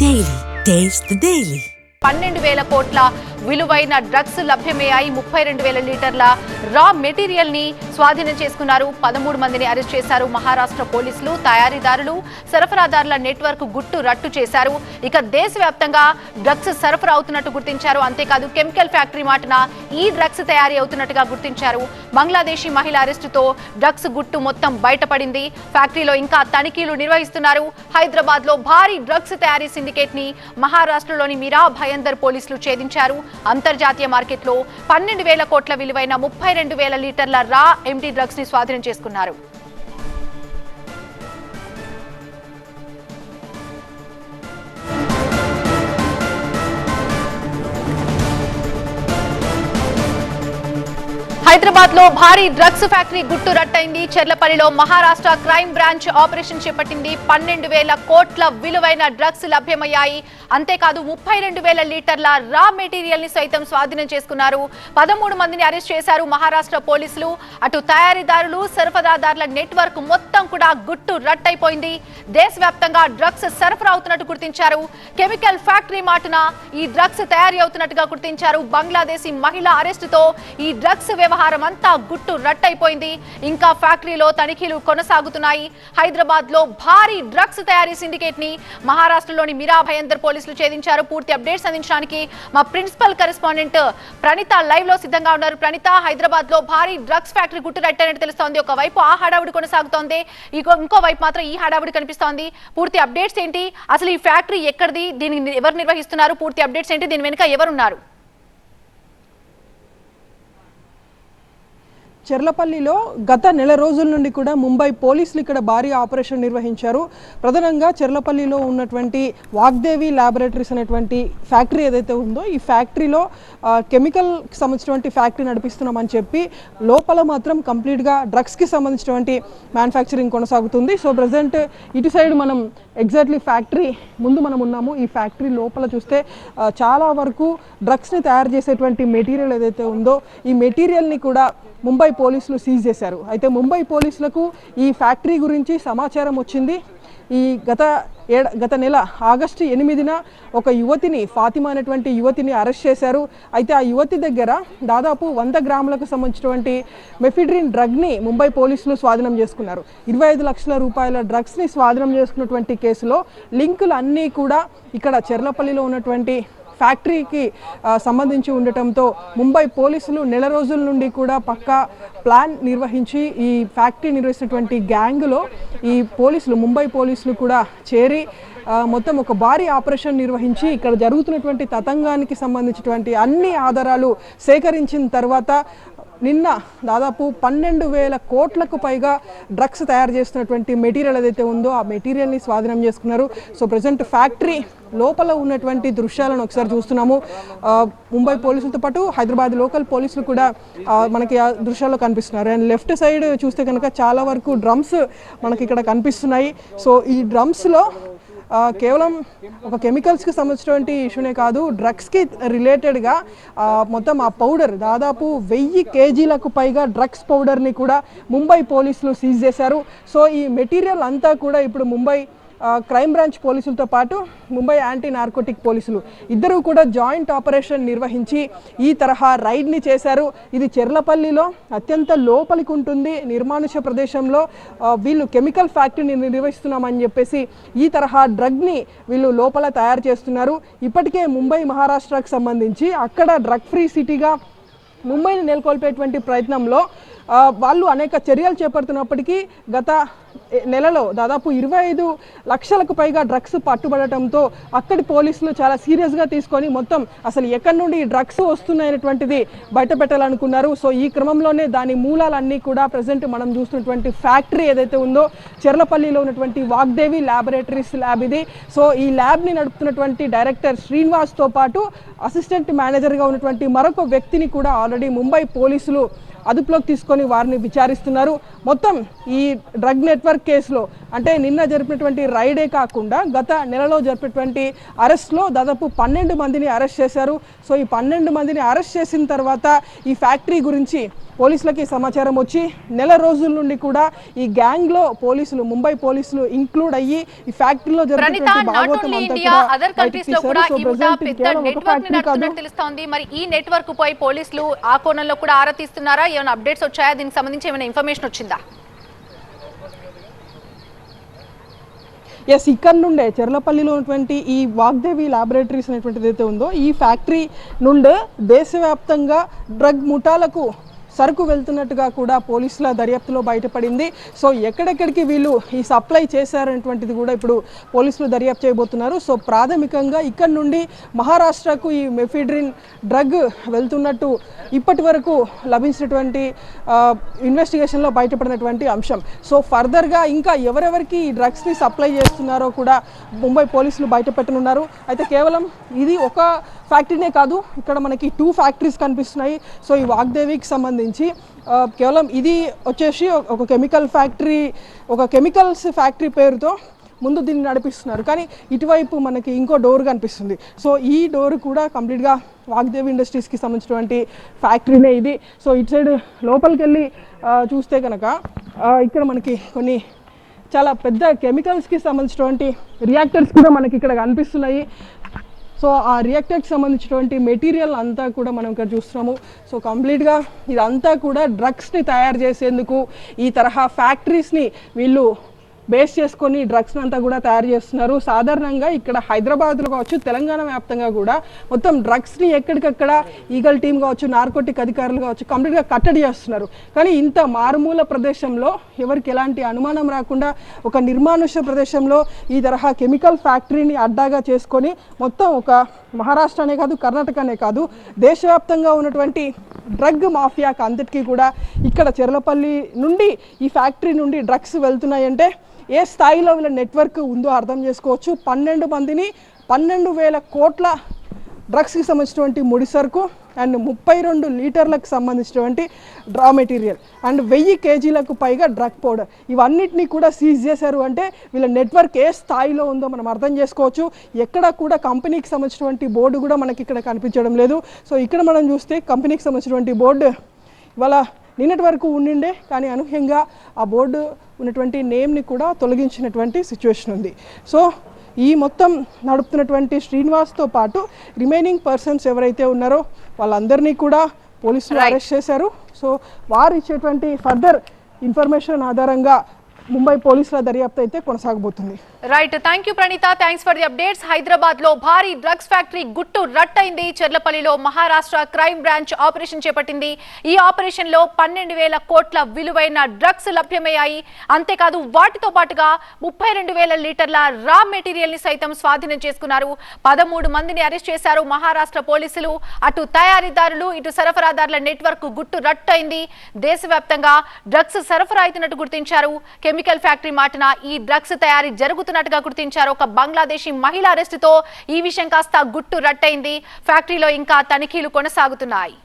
Daily. Taste the Daily. 12,000 కోట్ల విలువైన drugs లభ్యమయ్యాయి. 32,000 లీటర్ల రా మెటీరియల్ ని స్వాధీనం చేసుకున్నారు. 13 మందిని అరెస్ట్ చేశారు మహారాష్ట్ర పోలీసులు. తయారీదారులు, సరఫరాదారుల నెట్వర్క్ గుట్టు రట్టు చేశారు. ఇక దేశవ్యాప్తంగా డ్రగ్స్ సరఫరా అవుతున్నట్టు గుర్తించారు. అంతేకాదు కెమికల్ ఫ్యాక్టరీ మాటన ఈ డ్రగ్స్ తయారీ అవుతున్నట్టుగా గుర్తించారు. బంగ్లాదేశీ మహిళ అరెస్టుతో డ్రగ్స్ గుట్టు మొత్తం బయటపడింది. ఫ్యాక్టరీలో ఇంకా తనిఖీలు నిర్వహిస్తున్నారు. హైదరాబాద్ లో భారీ డ్రగ్స్ తయారీ సిండికేట్ ని మహారాష్ట్రలోని మీరా భయందర్ పోలీసులు ఛేదించారు. అంతర్జాతీయ మార్కెట్లో 12,000 కోట్ల విలువైన 32,000 లీటర్ల రా ఎంటీ డ్రగ్స్ ని స్వాధీనం చేసుకున్నారు. హైదరాబాద్ లో భారీ డ్రగ్స్ ఫ్యాక్టరీ గుట్టు రట్టయింది. చెర్లపల్లిలో మహారాష్ట్ర క్రైమ్ బ్రాంచ్ ఆపరేషన్ చేపట్టింది. 12,000 కోట్ల విలువైన డ్రగ్స్ లభ్యమయ్యాయి. అంతేకాదు 32,000 లీటర్ల రా మెటీరియల్ ని సైతం స్వాధీనం చేసుకున్నారు. 13 మందిని అరెస్ట్ చేశారు మహారాష్ట్ర పోలీసులు. అటు తయారీదారులు, సరఫరాదారుల నెట్వర్క్ మొత్తం కూడా గుట్టు రట్టయిపోయింది. దేశవ్యాప్తంగా డ్రగ్స్ సరఫరా అవుతున్నట్టు గుర్తించారు. కెమికల్ ఫ్యాక్టరీ మాటున ఈ డ్రగ్స్ తయారీ అవుతున్నట్టుగా గుర్తించారు. బంగ్లాదేశీ మహిళ అరెస్టుతో ఈ డ్రగ్స్ వ్యవహారం అంతా గుట్టు రట్టయిపోయింది. ఇంకా ఫ్యాక్టరీలో తనిఖీలు కొనసాగుతున్నాయి. హైదరాబాద్ లో భారీ డ్రగ్స్ తయారీ సిండికేట్ ని మహారాష్ట్రలోని మీరా భయందర్ పోలీసులు ఛేదించారు. పూర్తి అప్డేట్స్ అందించడానికి మా ప్రిన్సిపల్ కరెస్పాండెంట్ ప్రణీత లైవ్ లో సిద్ధంగా ఉన్నారు. ప్రణీత, హైదరాబాద్ లో భారీ డ్రగ్స్ ఫ్యాక్టరీ గుట్టు రట్టయినట్టు తెలుస్తోంది. ఒకవైపు ఆ హడావుడి కొనసాగుతోంది, ఇంకో వైపు మాత్రం ఈ హడావుడి కనిపిస్తోంది. పూర్తి అప్డేట్స్ ఏంటి? అసలు ఈ ఫ్యాక్టరీ ఎక్కడిది? దీన్ని ఎవరు నిర్వహిస్తున్నారు? పూర్తి అప్డేట్స్ ఏంటి? దీని వెనుక ఎవరున్నారు? చెర్లపల్లిలో గత నెల రోజుల నుండి కూడా ముంబై పోలీసులు ఇక్కడ భారీ ఆపరేషన్ నిర్వహించారు. ప్రధానంగా చెర్లపల్లిలో ఉన్నటువంటి వాగ్దేవి ల్యాబొరేటరీస్ అనేటువంటి ఫ్యాక్టరీ ఏదైతే ఉందో ఈ ఫ్యాక్టరీలో కెమికల్కి సంబంధించినటువంటి ఫ్యాక్టరీ నడిపిస్తున్నామని చెప్పి లోపల మాత్రం కంప్లీట్గా డ్రగ్స్కి సంబంధించినటువంటి మ్యానుఫ్యాక్చరింగ్ కొనసాగుతుంది. సో ప్రజెంట్ ఇటు సైడ్ మనం ఎగ్జాక్ట్లీ ఫ్యాక్టరీ ముందు మనం ఉన్నాము. ఈ ఫ్యాక్టరీ లోపల చూస్తే చాలా వరకు డ్రగ్స్ని తయారు చేసేటువంటి మెటీరియల్ ఏదైతే ఉందో ఈ మెటీరియల్ని కూడా ముంబై పోలీసులు సీజ్ చేశారు. అయితే ముంబై పోలీసులకు ఈ ఫ్యాక్టరీ గురించి సమాచారం వచ్చింది. ఈ గత నెల ఆగస్టు 8న ఒక యువతిని, ఫాతిమా అనేటువంటి యువతిని అరెస్ట్ చేశారు. అయితే ఆ యువతి దగ్గర దాదాపు 100 గ్రాములకు సంబంధించినటువంటి మెఫిడ్రిన్ డ్రగ్ని ముంబై పోలీసులు స్వాధీనం చేసుకున్నారు. 25 లక్షల రూపాయల డ్రగ్స్ని స్వాధీనం చేసుకున్నటువంటి కేసులో లింకులు అన్నీ కూడా ఇక్కడ చెర్లపల్లిలో ఉన్నటువంటి ఫ్యాక్టరీకి సంబంధించి ఉండటంతో ముంబై పోలీసులు నెల రోజుల నుండి కూడా పక్కా ప్లాన్ నిర్వహించి ఈ ఫ్యాక్టరీ నిర్వహిస్తున్నటువంటి గ్యాంగ్లో ఈ ముంబై పోలీసులు కూడా చేరి మొత్తం ఒక భారీ ఆపరేషన్ నిర్వహించి ఇక్కడ జరుగుతున్నటువంటి తతంగానికి సంబంధించినటువంటి అన్ని ఆధారాలు సేకరించిన తర్వాత నిన్న దాదాపు 12,000 కోట్లకు పైగా డ్రగ్స్ తయారు చేస్తున్నటువంటి మెటీరియల్ ఏదైతే ఉందో ఆ మెటీరియల్ని స్వాధీనం చేసుకున్నారు. సో ప్రజెంట్ ఫ్యాక్టరీ లోపల ఉన్నటువంటి దృశ్యాలను ఒకసారి చూస్తున్నాము. ముంబై పోలీసులతో పాటు హైదరాబాద్ లోకల్ పోలీసులు కూడా మనకి ఆ దృశ్యాల్లో కనిపిస్తున్నారు. అండ్ లెఫ్ట్ సైడ్ చూస్తే కనుక చాలా వరకు డ్రమ్స్ మనకి ఇక్కడ కనిపిస్తున్నాయి. సో ఈ డ్రమ్స్లో కేవలం ఒక కెమికల్స్కి సంబంధించినటువంటి ఇష్యూనే కాదు, డ్రగ్స్కి రిలేటెడ్గా మొత్తం ఆ పౌడర్ దాదాపు 1000 కేజీలకు పైగా డ్రగ్స్ పౌడర్ని కూడా ముంబై పోలీసులు సీజ్ చేశారు. సో ఈ మెటీరియల్ అంతా కూడా ఇప్పుడు ముంబై క్రైమ్ బ్రాంచ్ పోలీసులతో పాటు ముంబై యాంటీ నార్కోటిక్ పోలీసులు ఇద్దరూ కూడా జాయింట్ ఆపరేషన్ నిర్వహించి ఈ తరహా రైడ్ని చేశారు. ఇది చెర్లపల్లిలో అత్యంత లోపలికి ఉంటుంది, నిర్మానుష్య ప్రదేశంలో వీళ్ళు కెమికల్ ఫ్యాక్టరీని నిర్వహిస్తున్నామని చెప్పేసి ఈ తరహా డ్రగ్ని వీళ్ళు లోపల తయారు చేస్తున్నారు. ఇప్పటికే ముంబై మహారాష్ట్రకు సంబంధించి అక్కడ డ్రగ్ ఫ్రీ సిటీగా ముంబైని నెలకొల్పేటువంటి ప్రయత్నంలో వాళ్ళు అనేక చర్యలు చేపడుతున్నప్పటికీ గత నెలలో దాదాపు 25 లక్షలకు పైగా డ్రగ్స్ పట్టుబడటంతో అక్కడి పోలీసులు చాలా సీరియస్గా తీసుకొని మొత్తం అసలు ఎక్కడి నుండి ఈ డ్రగ్స్ వస్తున్నాయనేటువంటిది బయట పెట్టాలనుకున్నారు. సో ఈ క్రమంలోనే దాని మూలాలన్నీ కూడా ప్రజెంట్ మనం చూస్తున్నటువంటి ఫ్యాక్టరీ ఏదైతే ఉందో చెర్లపల్లిలో ఉన్నటువంటి వాగ్దేవి ల్యాబొరేటరీస్ ల్యాబ్ ఇది. సో ఈ ల్యాబ్ని నడుపుతున్నటువంటి డైరెక్టర్ శ్రీనివాస్తో పాటు అసిస్టెంట్ మేనేజర్గా ఉన్నటువంటి మరొక వ్యక్తిని కూడా ఆల్రెడీ ముంబై పోలీసులు అదుపులోకి తీసుకొని వారిని విచారిస్తున్నారు. మొత్తం ఈ డ్రగ్ నెట్వర్క్ కేసులో అంటే నిన్న జరిపినటువంటి రైడే కాకుండా గత నెలలో జరిపినటువంటి అరెస్ట్లో దాదాపు 12 మందిని అరెస్ట్ చేశారు. సో ఈ 12 మందిని అరెస్ట్ చేసిన తర్వాత ఈ ఫ్యాక్టరీ గురించి పోలీసులకి సమాచారం వచ్చి నెల రోజుల నుండి కూడా ఈ గ్యాంగ్లో పోలీసులు, ముంబై పోలీసులు ఇంక్లూడ్ అయ్యి ఈ ఫ్యాక్టరీలో జరిగినటువంటి భాగవతం అంతా కూడా తెలుస్తోంది. మరి ఈ నెట్వర్క్ పై పోలీసులు ఆ కోణంలో కూడా ఆరా తీస్తున్నారా? ఏమైనా అప్డేట్స్ వచ్చాయా? దీనికి సంబంధించి ఏమైనా ఇన్ఫర్మేషన్ వచ్చిందా? ఇక్కడ నుండే చెర్లపల్లిలో ఉన్నటువంటి ఈ వాగ్దేవి ల్యాబొరేటరీస్ అనేటువంటిది అయితే ఉందో ఈ ఫ్యాక్టరీ నుండే దేశవ్యాప్తంగా డ్రగ్ ముఠాలకు సరుకు వెళ్తున్నట్టుగా కూడా పోలీసుల దర్యాప్తులో బయటపడింది. సో ఎక్కడెక్కడికి వీళ్ళు ఈ సప్లై చేశారనేటువంటిది కూడా ఇప్పుడు పోలీసులు దర్యాప్తు చేయబోతున్నారు. సో ప్రాథమికంగా ఇక్కడ నుండి మహారాష్ట్రకు ఈ మెఫిడ్రిన్ డ్రగ్ వెళ్తున్నట్టు ఇప్పటి వరకు లభించినటువంటి ఇన్వెస్టిగేషన్లో బయటపడినటువంటి అంశం. సో ఫర్దర్గా ఇంకా ఎవరెవరికి ఈ డ్రగ్స్ని సప్లై చేస్తున్నారో కూడా ముంబై పోలీసులు బయటపెట్టనున్నారు. అయితే కేవలం ఇది ఒక ఫ్యాక్టరీనే కాదు, ఇక్కడ మనకి 2 ఫ్యాక్టరీస్ కనిపిస్తున్నాయి. సో ఈ వాగ్దేవికి సంబంధించి కేవలం ఇది వచ్చేసి ఒక కెమికల్ ఫ్యాక్టరీ, ఒక కెమికల్స్ ఫ్యాక్టరీ పేరుతో ముందు దీన్ని నడిపిస్తున్నారు. కానీ ఇటువైపు మనకి ఇంకో డోర్ కనిపిస్తుంది. సో ఈ డోర్ కూడా కంప్లీట్గా వాగ్దేవి ఇండస్ట్రీస్కి సంబంధించినటువంటి ఫ్యాక్టరీనే ఇది. సో ఇటు సైడ్ లోపలికి వెళ్ళి చూస్తే కనుక ఇక్కడ మనకి కొన్ని చాలా పెద్ద కెమికల్స్కి సంబంధించినటువంటి రియాక్టర్స్ కూడా మనకి ఇక్కడ కనిపిస్తున్నాయి. సో ఆ రియాక్టర్కి సంబంధించినటువంటి మెటీరియల్ అంతా కూడా మనం ఇక్కడ చూస్తున్నాము. సో కంప్లీట్గా ఇదంతా కూడా డ్రగ్స్ని తయారు చేసేందుకు ఈ తరహా ఫ్యాక్టరీస్ని వీళ్ళు బేస్ చేసుకొని డ్రగ్స్ని అంతా కూడా తయారు చేస్తున్నారు. సాధారణంగా ఇక్కడ హైదరాబాద్లో కావచ్చు, తెలంగాణ వ్యాప్తంగా కూడా మొత్తం డ్రగ్స్ని ఎక్కడికక్కడ ఈగల్ టీమ్ కావచ్చు, నార్కోటిక్ అధికారులు కావచ్చు కంప్లీట్గా కట్టడి చేస్తున్నారు. కానీ ఇంత మారుమూల ప్రదేశంలో ఎవరికి ఎలాంటి అనుమానం రాకుండా ఒక నిర్మానుష ప్రదేశంలో ఈ తరహా కెమికల్ ఫ్యాక్టరీని అడ్డాగా చేసుకొని మొత్తం ఒక మహారాష్ట్రనే కాదు, కర్ణాటకనే కాదు, దేశవ్యాప్తంగా ఉన్నటువంటి డ్రగ్ మాఫియాకి అంతటికీ కూడా ఇక్కడ చెర్లపల్లి నుండి ఈ ఫ్యాక్టరీ నుండి డ్రగ్స్ వెళ్తున్నాయంటే ఏ స్థాయిలో వీళ్ళ నెట్వర్క్ ఉందో అర్థం చేసుకోవచ్చు. 12 మందిని 12,000 కోట్ల డ్రగ్స్కి సంబంధించినటువంటి ముడి సరుకు అండ్ 32 లీటర్లకు సంబంధించినటువంటి డ్రా మెటీరియల్ అండ్ 1000 కేజీలకు పైగా డ్రగ్ పౌడర్ ఇవన్నిటినీ కూడా సీజ్ చేశారు. అంటే వీళ్ళ నెట్వర్క్ ఏ స్థాయిలో ఉందో మనం అర్థం చేసుకోవచ్చు. ఎక్కడ కూడా కంపెనీకి సంబంధించినటువంటి బోర్డు కూడా మనకి ఇక్కడ కనిపించడం లేదు. సో ఇక్కడ మనం చూస్తే కంపెనీకి సంబంధించినటువంటి బోర్డు ఇవాళ నిన్నటి వరకు ఉండిండే, కానీ అనూహ్యంగా ఆ బోర్డు ఉన్నటువంటి నేమ్ని కూడా తొలగించినటువంటి సిచ్యువేషన్ ఉంది. సో ఈ మొత్తం నడుపుతున్నటువంటి శ్రీనివాస్తో పాటు రిమైనింగ్ పర్సన్స్ ఎవరైతే ఉన్నారో వాళ్ళందరినీ కూడా పోలీసులు అరెస్ట్ చేశారు. సో వారు ఇచ్చేటువంటి ఫర్దర్ ఇన్ఫర్మేషన్ ఆధారంగా ముంబై పోలీసుల దర్యాప్తు అయితే కొనసాగబోతుంది. Right, thank you Praneetha, thanks for the updates. Hyderabad లో భారీ డ్రగ్స్ ఫ్యాక్టరీ గుట్టు రట్టయింది. చెర్లపల్లిలో మహారాష్ట్ర క్రైమ్ బ్రాంచ్ ఆపరేషన్ చేపట్టింది. ఈ ఆపరేషన్ లో 12,000 కోట్ల విలువైన డ్రగ్స్ లభ్యమయ్యాయి. అంతేకాదు వాటితో పాటుగా 32,000 లీటర్ల రా మెటీరియల్ ని సైతం స్వాధీనం చేసుకున్నారు. 13 మందిని అరెస్ట్ చేశారు మహారాష్ట్ర పోలీసులు. అటు తయారీదారులు ఇటు సరఫరాదారుల నెట్వర్క్ గుట్టు రట్టయింది. దేశవ్యాప్తంగా డ్రగ్స్ సరఫరా అవుతున్నట్టు గుర్తించారు. కెమికల్ ఫ్యాక్టరీ మాటన ఈ డ్రగ్స్ తయారీ జరుగుతున్నట్టుగా గుర్తించారు. ఒక బంగ్లాదేశీ మహిళ అరెస్టుతో ఈ విషయం కాస్త గుట్టు రట్టయింది. ఫ్యాక్టరీలో ఇంకా తనిఖీలు కొనసాగుతున్నాయి.